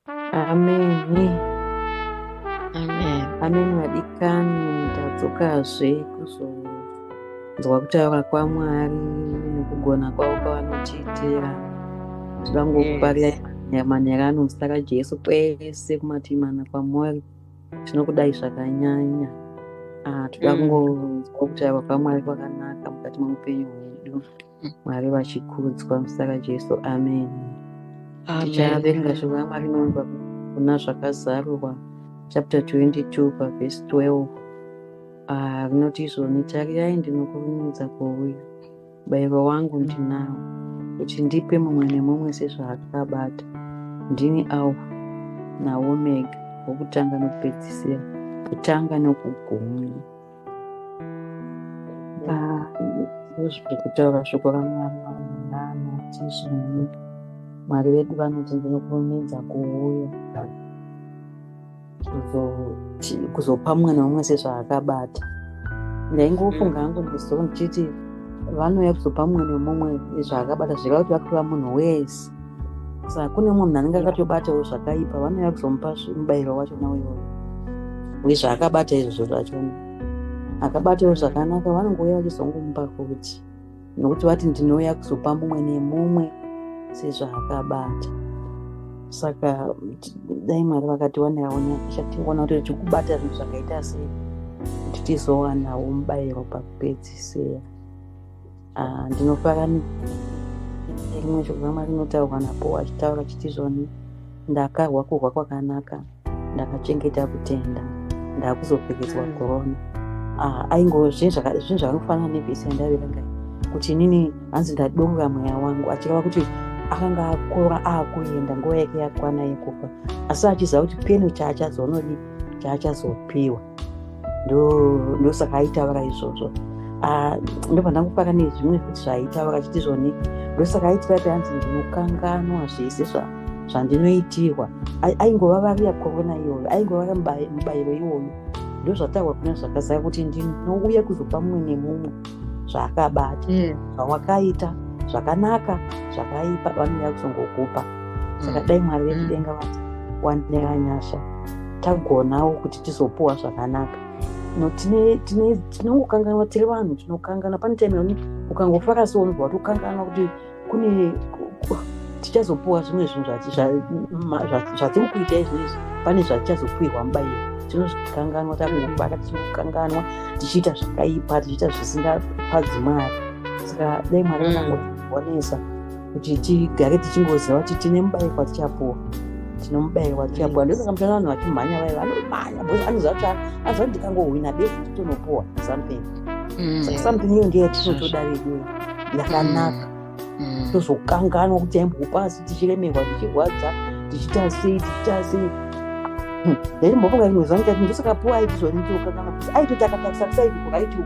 Ameni. Amen. Ameni vadikani, tadzokazve kuzonzwa kutaura kwaMwari nekugona kwavo kwavanotiitira. Tinoda kungokuparia manyara muzita raJesu kwese kumativi mana kwamuri. Tinokudai zvakanyanya. Toda kungozwa kutaura kwaMwari kwakanaka mukati meupenyu hwedu. Mwari vachikudzwa muzita raJesu. Amen. Tichaverenga shoko raMwari rinobva kuna Zvakazarurwa chapter 22 verse 12. Rinoti izvoni, tarirai ndinokurumidza kuuya, mubayiro wangu ndinawo, kuti ndipe mumwe nemumwe sezvaakabata. Ndini Alpha naOmega, wokutanga nokupedzisira, kutanga nokuguma. Zviri kutaura shoko raMwari vanoti izvoni, Mwari vedu vanoti ndinokurumidza kuuya kuzopa mumwe nemumwe sezvaakabata. Ndaingofunga hangu ndichiti vanouya kuzopa mumwe nemumwe zvaakabata zvireva kuti vakuva munhu wese. Saka kune munhu anenge akatobatawo zvakaipa, vanouya kuzomupa mubayiro wachona uyoyo wezvaakabata izvozvo zvachona. Akabatawo zvakanaka vanongouya vachizongomupa futi, nokuti vati ndinouya kuzopa mumwe nemumwe sezvaakabata. Saka dai Mwari vakatiwanirawo nyasha tingoona kuti tichikubata zvinhu zvakaita sei kuti tizowanawo mubayiro pakupedzisira. Ndinofara rimwe shoko raMwari rinotaurwa naPauro achitaura achiti izvoni, ndakarwa kurwa kwakanaka, ndakachengeta kutenda, ndakuzopfekedzwa korona. Aingo zvinhu zvakafanana nevhesi yandaverenga kuti inini hanzi ndadonga mweya wangu, achireva kuti akanga akora akuenda nguva yake yakwana yekufa, asi achiziva kuti peno chaachazopiwa. Ndosaka aitaura izvozvo. Ndobva ndangopara nezvimwe kuti zvaaitaura achiti izvoni, ndosaka aitira kuti hanzi ndinokanganwa zvese zvandinoitirwa. Aingovavaria korona iyoyo, aingova mubayiro iwoyo. Ndozvataurwa kuna Zvakazarurwa kuti ndinouya kuzopa mumwe nemumwe zvaakabata. Zvawakaita zvakanaka, zvakaipa, vanouya kuzongokupa. Saka dai Mwari vekudenga vati wanera nyasha, tagonawo kuti tizopuwa zvakanaka. Tinongokanganwa, tiri vanhu tinokanganwa. Pane time yoni ukangofara so unobva watokanganwa kuti kune tichazopuwa zvimwe zvinhu zvatiri kuita izvozvi, pane zvatichazopuirwa mubayiro. Tinozvikanganwa, takungofara tichinokanganwa, tichiita zvakaipa, tichiita zvisingapadzi Mwari. Saka dai Mwari vanangoonesa kuti tigare tichingoziva kuti tine mubayiro watichapuwa, tino mubayiro watichapuwa. Ndosaka muchaona vanhu vachimhanya vaya vanomhanya because anoziva kuti ndikangohwina besi titonopuwa something. Saka something iyo ndiyo tinotoda redu yakanaka. Tozokanganwa kuti aimbopasi tichiremerwa, tichirwadza, tichiita sei. Ndaimbofunga rimwe kuti ndosakapuwa aiti zvoni tinokanganwa kuti aitoti akatakusakusaidi kukaiti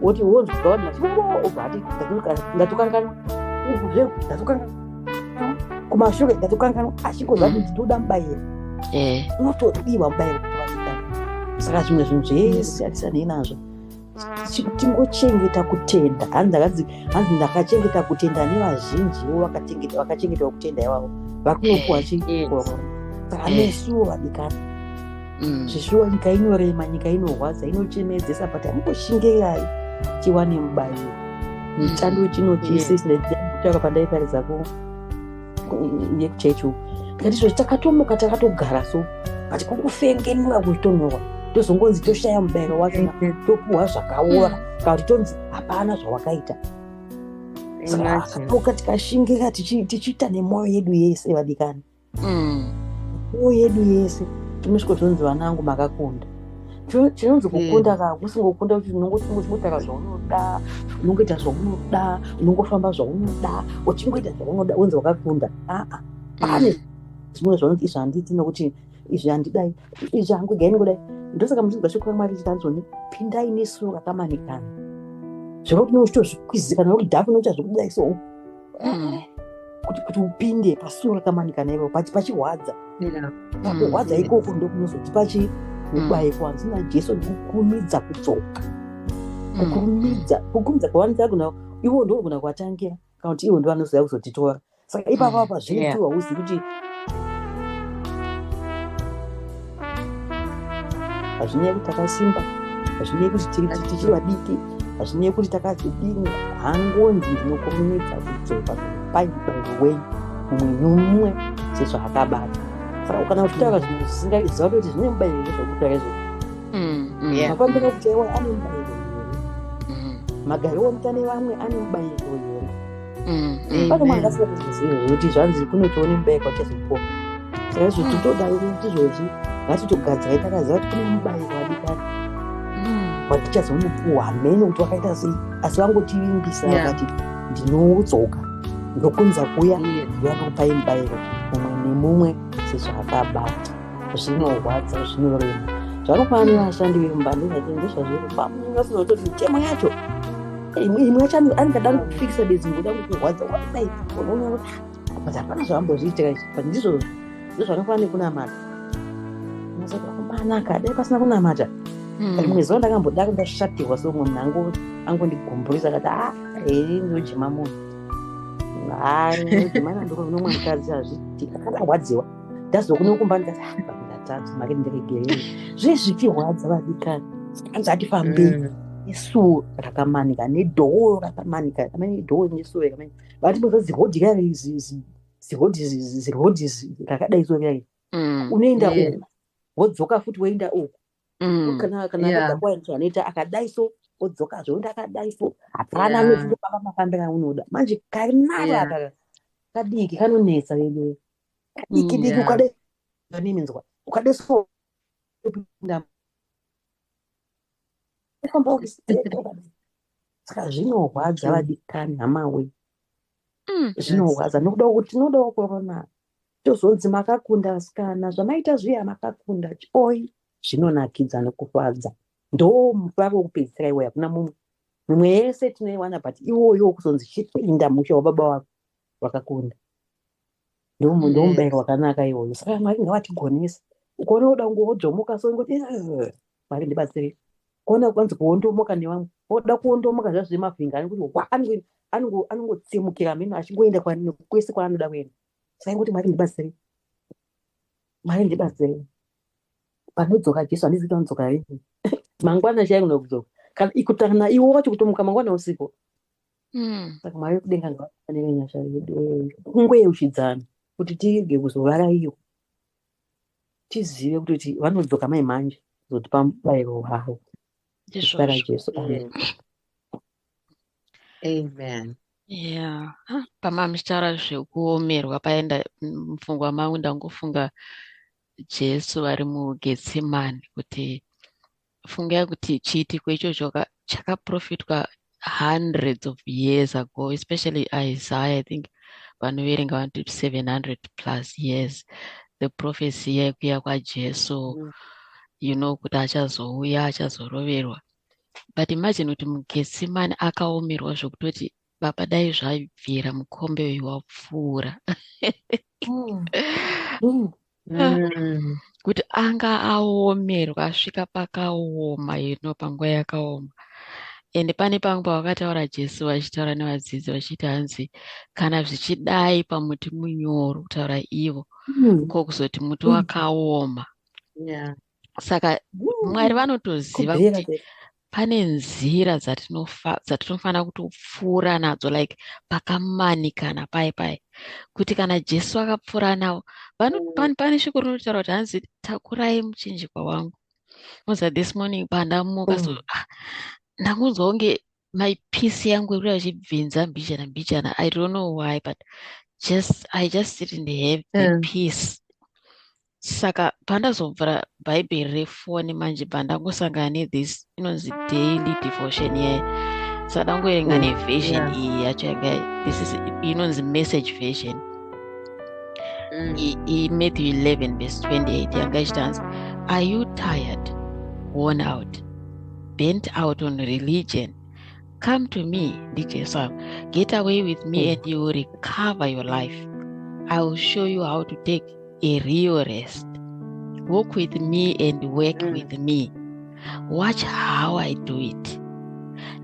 woti wonzwa kuti obvati ngatokanganwa kumashure, ngatokanganwa achingozva kuti ndinoda mubayiro. Unotodiwa mubayiro kuti vasikana. Saka zvimwe zvinhu zvese atisanei nazvo, tingochengeta kutenda. Hanzi ndakachengeta kutenda nevazhinjiwo vakachengetawo kutenda ivavo vakunopuwa chikoro. Saka nesuwo vadikana, zvishuwa nyika inorema, nyika inorwadza, inochemedzesa, but amboshingirirai tiwane mubayiro. Michando chinochise sindaitaura pandaiparidza yekuchechu ngatizvo takatomuka takatogara so but kungofengenura kuchitonyorwa tozongonzi toshaya mubayiro wacho, topuwa zvakaora kana kuti tonzi hapana zvawakaita. Saka toka tikashingira tichiita nemwoyo yedu yese vadikani, mwoyo yedu yese. Tinosvika zvonzi vanangu makakunda. Chinonzi kukunda kusingokunda kuti unongotaura zvaunoda, unongoita zvaunoda, unongofamba zvaunoda, uchingoita zvaunoda wenzi wakakunda. Pane zvimwe zvaunoti izvi handiti nokuti izvi handidai, izvi hangu gaini kudai. Ndosaka muchinzwa shoko raMwari richitaura pindai nesoro rakamanikana. Zvekuti unozvitozvikwizikana nokuti dhafu nokuti zvekudai so kuti upinde pasoro rakamanikana ivo pachirwadza. Pakurwadza ikoko ndokunozoti mubayiro wanzi naJesu ndikukurumidza kudzoka. Kukurumidza kwavanoita kuna ivo ndogona kuvatangira kana kuti ivo ndovanoziva kuzotitora. Saka ipapa zvinotiwa uzivi kuti hazvinei kuti takasimba, hazvinei kuti tichiri vadiki, hazvinei kuti takazodini. Hangonzi ndinokomunidza kudzoka pamubairo wenyu mumwe nomumwe sezvaakabata. Saka kana uchitaura zvinhu zvisingaziva kuti zvine mubairo nezvokutaura izvozvo, mafambiro kuti iwe ane mubairo here, magariro omutane vamwe ane mubairo here. Pane mwana asingazvizivi kuti zvanzi kunotoone mubairo wachazopuwa. Saka izvo titodawo kuti izvozvi ngatitogadzira takaziva kuti kune mubairo wadikani watichazomupuwa. Hamene kuti wakaita sei, asi vangotivimbisa vakati ndinodzoka ndokunza kuya ndovanokupai mubairo mumwe nemumwe sezvaakabata. Zvinorwadza, zvinorema. Zvanofanira vashandi vemumba ndezvazviri pamungasizototi mitemo yacho imwe yacho angadanga kufikisa bedzi ngoda kurwadza wadai unoona kuti hapana zvambozviitika ndizvo zvanofanira kunamata. Nasaka kubanaka dai pasina kunamata. Rimwe zuva ndakambodaro ndashatirwa somwe munhu angondigumburisa akati ndojima munhu ndojimana ndonomwe mukadzi hazviti akadarwadziwa ndazokuno kumba ndikati ndatadza mari ndiregerei zvezvichirwadza vadikani. Anzi atifambei nesuo rakamanika nedhoo rakamanika dhoo nesuo rakamanika vatiboza zihodhi kare zihodhi rakadai so kare unoenda uku wodzoka futi woenda uku kana kwainzi anoita akadai so wodzoka zvoenda akadai so hapana anozopamba mafambiro aunoda. Manje kanaka kadiki kanonetsa wewe kadiki ukadai neminzwa ukadai so saka zvinorwadza vadikani hamawe, zvinorwadza nokuda kuti tinodawo korona tozonzi makakunda vasikana zvamaita zviya makakunda oi zvinonakidza nekufadza. Ndo mufaro wekupedzisira iwe hakuna mumwe yese tinoiwana but iwoyo kuzonzi chipinda musha wababa wako wakakunda ndo mubairo wakanaka iwoyo. Saka Mwari ngavatigonesa ukaona uda kungojomoka so ngoti Mwari ndibatsire. Kuona kwanzi kuondomoka nevamwe oda kuondomoka zvazve mavhinga anokuti anongotsimukira meno achingoenda kwese kwaanoda kuenda. Saka ngoti Mwari ndibatsire, Mwari ndibatsire. Panodzoka Jesu handizi kutonodzoka rini mangwana chaikuno kudzoka kana ikutana iwo wacho kutomuka mangwana usiku. Saka Mwari kudenga ngavafanire nyasha yedu kungoyeuchidzana kuti tirege kuzovaraiwa, tizive kuti vanodzoka mai manje zotipa mubairo hwavo. Para Jesu. Amen. Yeah. Pamamuchitaura zvekuomerwa paenda mupfungwa mangu ndangofunga Jesu ari muGetsemani kuti fungai kuti chiitiko ichocho chakaprofitwa hundreds of years ago, especially Isaiah. I think vanoverenga vanoti 700 plus years the prophecy yekuya kwaJesu kuti achazouya achazoroverwa. But imagine kuti muGetsemani akaomerwa zvokutoti baba dai zvabvira mukombe uyu wapfuura kuti anga aomerwa asvika pakaoma panguva yakaoma. Ende pane pamwe pavakataura Jesu vachitaura nevadzidzi vachiti hanzi kana zvichidai pamuti munyoro kutaura ivo ko kuzoti muti wakaoma. Saka Mwari vanotoziva kuti pane nzira dzatinofanira kutopfuura nadzo, like pakamanikana pai kuti kana Jesu akapfuura nawo pane shoko rinotaura kuti hanzi takurai muchinjikwa wangu. Moza this morning pandamuka so ndangonzwa kunge my peace yangu iri achibvinza mbijana. I don't know why but I just didn't have the peace. Saka pandazobvira bhaibheri refoni manje pandangosangana nethis inonzi daily devotion here. Saka ndangoerenga neversion iyi yacho this is inonzi message version. Matthew 11 verse 28 yanga ichitanzi, are you tired, worn out, bent out on religion? Come to me, Jesu. Get away with me and you will recover your life. I will show you how to take a real rest. Walk with me and work with me. Watch how I do it.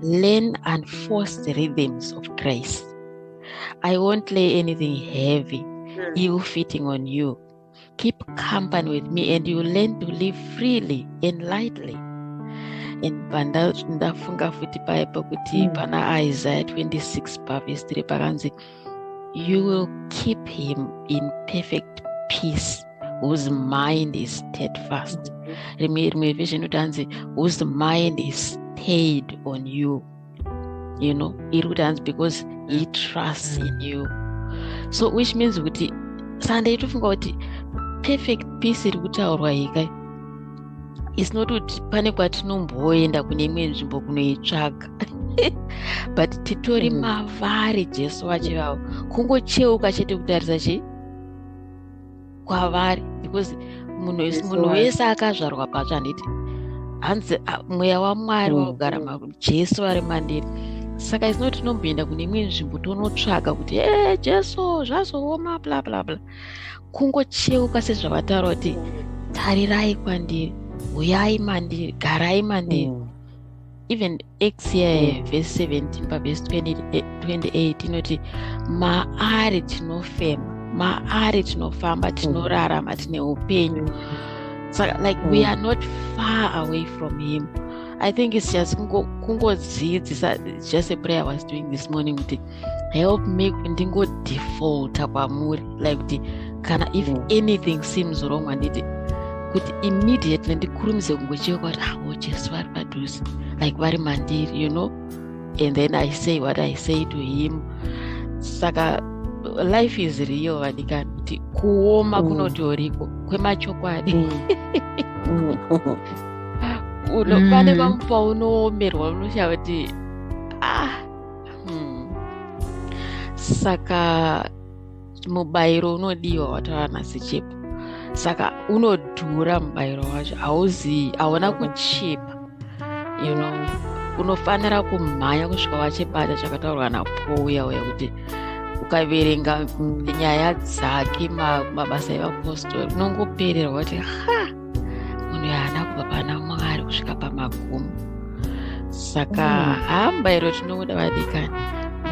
Learn unforced rhythms of grace. I won't lay anything heavy, ill-fitting on you. keep company with me and you learn to live freely and lightly. And ndafunga futi paipo kuti pana Isaiah 26:3 pakanzi, you will keep him in perfect peace whose mind is steadfast. Rimwe vision utanzi whose mind is stayed on you. You know, because he trusts in you. So which means kuti Sunday tofunga kuti perfect peace iri kutaurwa ikai. It's not kuti pane kwatinomboenda kune imwe nzvimbo kunoitsvaga. But titori mavari Jesu wachivawo. Kungocheuka chete kutarisa kwavari, because munhu wese akazvarwa patsva nditi hanzi mweya waMwari wakugara Jesu ari mandiri. Saka isinoti tinomboenda kune imwe nzvimbo tonotsvaga kuti Jesu zvazooma bla bla bla. Kungocheuka sezvavataura kuti tarirai kwandiri, uyai mandiri, garai mandiri. Even Acts here verse 17 pa verse 28 inoti maari tinofema, maari tinofamba, tinorarama, tine upenyu. So like we are not far away from him. I think it's just kungodzidzisa, just a prayer I was doing this morning kuti help me ndingo default kwamuri, like kuti kana if anything seems wrong anditi kuti immediately ndikurumize kungocheuka kuti Jesu vari padhuze, like vari mandiri, you know, and then I say what I say to him. Saka life is real vandikani kuti kuoma kunotoriko kwemachokwadi. Pane pamwe paunoomerwa unoshava kuti Saka mubayiro unodiwa wataura nhasi chipo. Saka unodhura mubayiro wacho, hauna kuchipa, you know. Unofanira kumhanya kusvika wachibata chakataurwa naPaul uya kuti ukaverenga nyaya dzake mabasa evapostori unongopererwa kuti munhu haana kubva pana Mwari kusvika pamagumo. Saka mubayiro tinoda vadikani,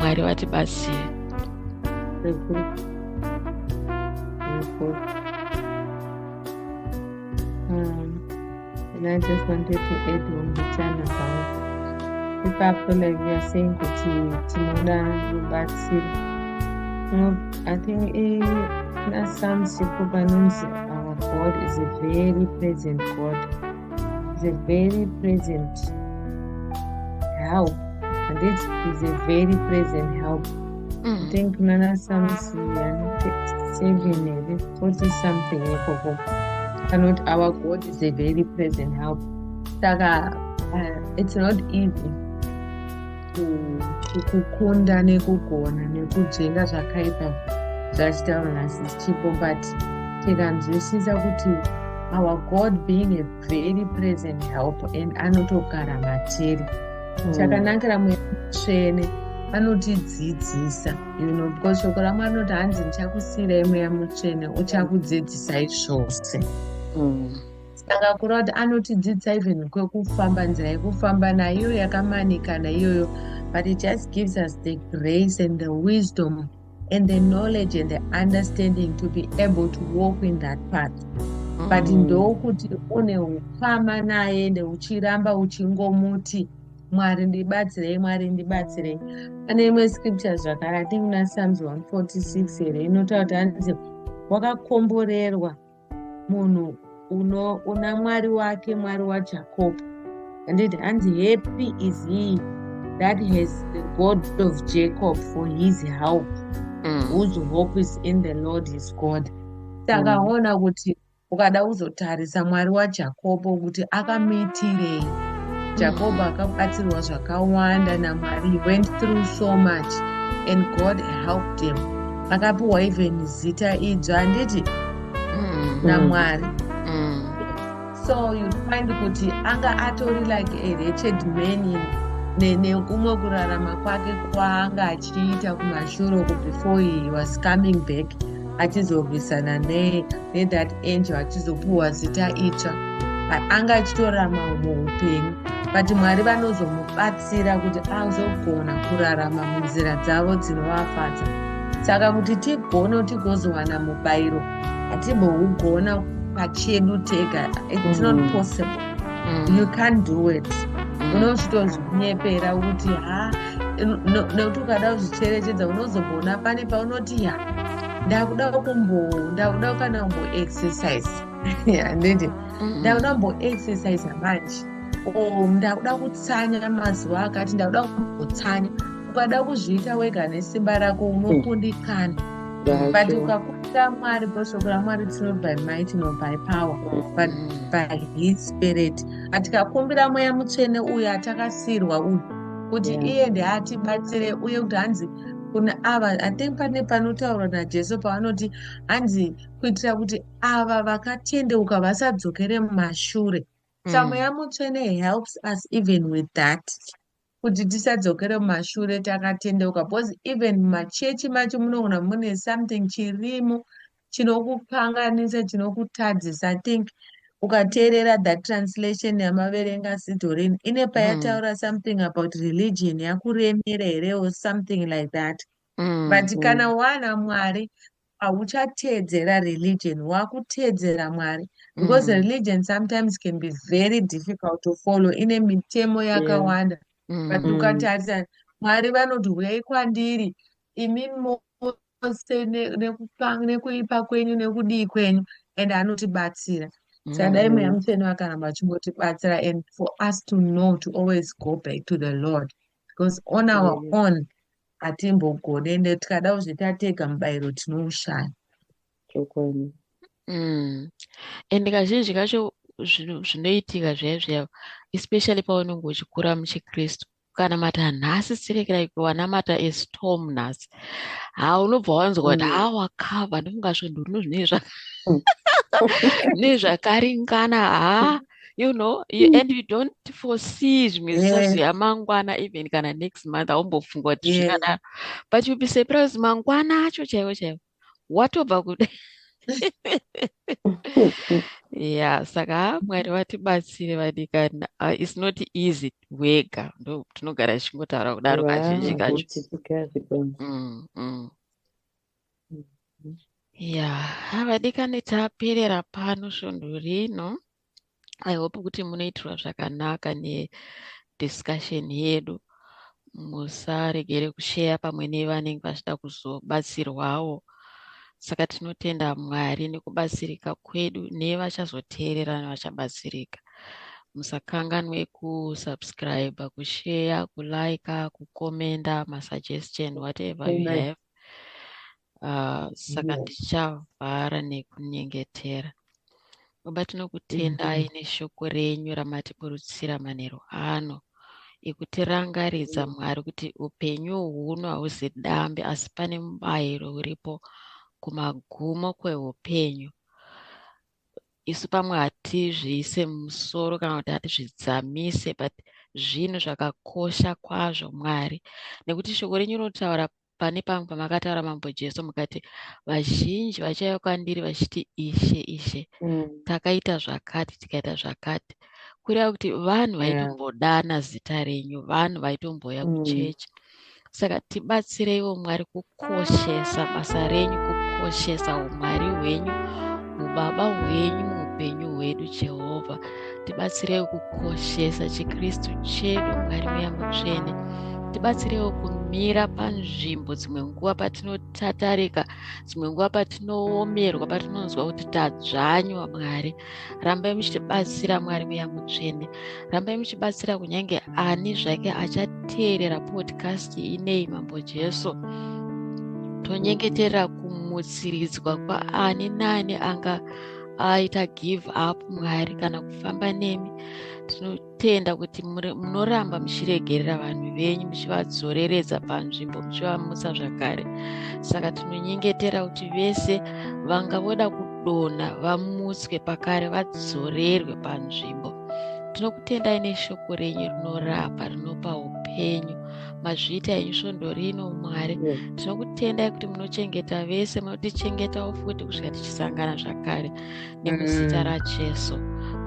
Mwari vatibatsire. And I just wanted to add on the channel about ipapo, like we are saying kuti tinoda rubatsiro. I think in Psalms panonzi our God is a very present God. Is a very present help, and it is a very present help. I think Nana Psalms 7 40 something. And our God is a very present help. It's not easy kukunda nekugona nekujenga zvakaipa zvachitaura nhasi chipo, but tikanzwisisa kuti our God being a very present help and anotogara matiri. Chakanakira mweya mutsvene anotidzidzisa, you know, because shoko raMwari anoti hanzi ndichakusiyirai mweya mutsvene uchakudzidzisai zvose. Saka kureva kuti anotidzidzisa even kwekufamba, nzira yekufamba nayo yakamanikana iyoyo, but it just gives us the grace and the wisdom and the knowledge and the understanding to be able to walk in that path. But ndokuti une ufamba naye ende uchiramba uchingomuti Mwari ndibatsirei, Mwari ndibatsirei. Pane imwe scripture zvakare, I think na Psalms 146 here inotaura kuti hanzi wakakomborerwa munhu una Mwari wake, Mwari waJacob. And it hanzi happy is he that has the God of Jacob for his help, whose hope is in the Lord his God. Saka ona kuti ukada uzotarisa Mwari waJacob kuti akamuitirei. Jacob akabatsirwa zvakawanda naMwari. He went through so much and God helped him. Akapiwa even zita idzva handiti naMwari. So you find kuti anga atori like a wretched man nekumwe kurarama kwake kwaanga achiita kumashure before he was coming back, achizorwisana that angel, achizopiwa zita idzva. Anga achitorarama muupenyu, but Mwari vanozomubatsira kuti azogona kurarama munzira dzavo dzinovafadza. Saka kuti tigone tigozowana mubayiro hatimbogona pachedu tega. It's not possible. You can't do it. Unochitozvinyepera kuti nekuti ukada kuzvicherechedza unozogona pane paunoti ndakuda kana kumboexercise handiti ndakuda kumboexercise manje ndakuda kutsanya mazuva akati ndakuda kumbotsanya. Ukada kuzviita wega nesimba rako unokundikana. But ukakunda Mwari, shoko raMwari it's not by might nor by power but by his spirit. Atikakumbira Mweya Mutsvene uyu atakasirwa uyu kuti iye ndiatibatsire uye kuti hanzi kuna ava I think pane panotaurwa naJesu pavanoti hanzi kuitira kuti ava vakatendeuka vasadzokere mumashure. So Mweya Mutsvene helps us even with that. Kuti tisadzokere mumashure takatendeuka, because even mumachechi macho munoona mune something chirimo chinokukanganisa chinokutadzisa. I think ukateerera that translation yamaverenga Sidhorini ine payataura something about religion yakuremera here or something like that. But kana wana Mwari hauchateedzera religion, wakuteedzera Mwari, because religion sometimes can be very difficult to follow, ine mitemo yakawanda. But ukatarisa Mwari vanoti uyai kwandiri imimi mose nekuipa kwenyu nekudii kwenyu, and anotibatsira. Sadai Mweya Mutsvene vakaramba vachingotibatsira, and for us to know to always go back to the Lord, because on our own hatimbogoni, ende tikada kuzviita tega mubayiro tinoushaya. And kazhinji kacho zvinoitika zviya especially paunenge uchikura muchiKristu, ukanamata nhasi sirekerai kuwanamata estom nhasi, unobva wanzwa kuti wakava ndofunga zvinhu nezvakaringana you know, and you don't foresee zvimwe zviya mangwana, even kana next month haumbofunga kuti zvikadaro, but you'll be surprised mangwana acho chaiwo watobva kude saka Mwari vatibatsire vadikana. It's not easy wega, ndo tinogara tichingotaura kudaro kazhinji kacho. Vadikani taperera pano svondo rino. I hope kuti munoitirwa zvakanaka nediscussion yedu. Musaregere kushare pamwe nevanenge vachida kuzobatsirwawo. Saka tinotenda Mwari nekubatsirika kwedu, nevachazoteerera nevachabatsirika. Musakanganwe kusubscribe, kushare, kulike, kukomenda, masuggestion, whatever you have. Saka tichavhara nekunyengetera. Baba, tinokutendai neshoko renyu ramatiburutsira manheru ano ekutirangaridza Mwari kuti upenyu huno hauzi dambe, asi pane mubayiro uripo kumagumo kweupenyu. Isu pamwe hatizviise mumusoro kana kuti hatizvidzamise, but zvinhu zvakakosha kwazvo Mwari, nekuti shoko renyu rinotaura pane pamwe pamakataura Mambo Jesu mukati vazhinji vachauya kwandiri vachiti Ishe, Ishe, takaita zvakati tikaita zvakati, kureva kuti vanhu vaitombodana zita renyu, vanhu vaitomboya kuchechi. Saka tibatsireiwo Mwari kukoshesa basa renyu, kukoshesa umwari hwenyu, ubaba hwenyu muupenyu hwedu Jehovha. Tibatsireiwo kukoshesa chiKristu chedu Mwari Mweya Mutsvene. Tibatsireiwo kumira panzvimbo dzimwe nguva patinotatarika, dzimwe nguva patinoomerwa, patinonzwa kuti tadzvanywa Mwari. Rambai muchitibatsira Mwari Mweya Mutsvene. Rambai muchibatsira kunyange ani zvake achateerera podcast inei Mambo Jesu. Tonyengeterera kumutsiridzwa kwaani naani anga aita give up Mwari kana kufamba nemi. Tinotenda kuti munoramba muchiregerera vanhu venyu, muchivadzoreredza panzvimbo, muchivamutsa zvakare. Saka tinonyengetera kuti vese vangavoda kudonha vamutswe pakare, vadzorerwe panzvimbo. Tinokutendai neshoko renyu rinorapa, rinopa upenyu. Mazviita enyu svondo rino Mwari. Tinokutendai kuti munochengeta vese, munotichengetawo futi kusvika tichisangana zvakare, nemuzita raJesu.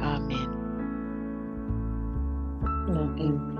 Amen. Amen.